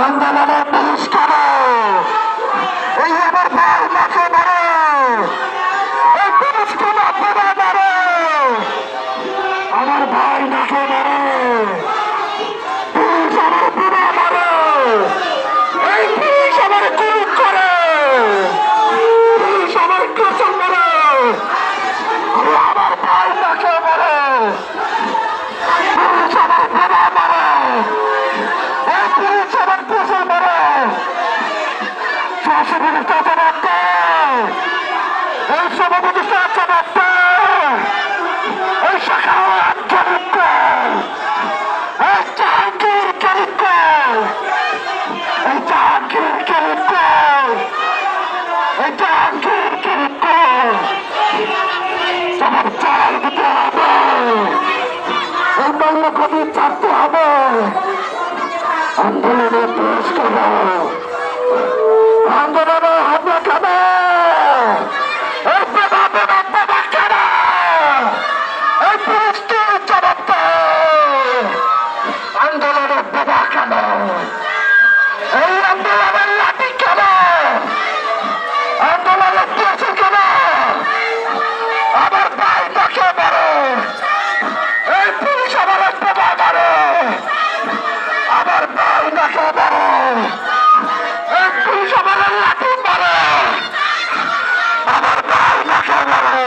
আন্দোলনের বহিষ্কার এই আমার ভাই মাঠে মারে এই পুলিশকে মাঠে মারে আমার ভাই মাঠে মারে পুলিশ আমার পুরা মারে এই পুলিশ আমার গুলি করে পুলিশ আমার কচল মারে আমার ভাই মাঠে মারে পুলিশ আমার পুরা মারে এই পুলিশ আমার কচল মারে সমাবেশ এই সমাবেশ এই শাখাওয়াত এই জাহাঙ্গীর এই জাহাঙ্গীর এই জাহাঙ্গীর তোমার চাল দিতে হবে এই মূল্যকবি ছাড়তে হবে আন্দোলনে পুরস্কার আন্দোলনে হবে কেন এই প্রভাবে কেন এই পুলিশকে জবাব আন্দোলনের বাধা কেন এই আন্দোলনের লাঠি কেন আন্দোলনের দিয়েছে কেন আমার ভাই তাকে মারে এই পুলিশ আমার বাধা মারে আমার ভাই তাকে মারে এই পুলিশ আমার লাঠি মারে আমার ভাই তাকে মারে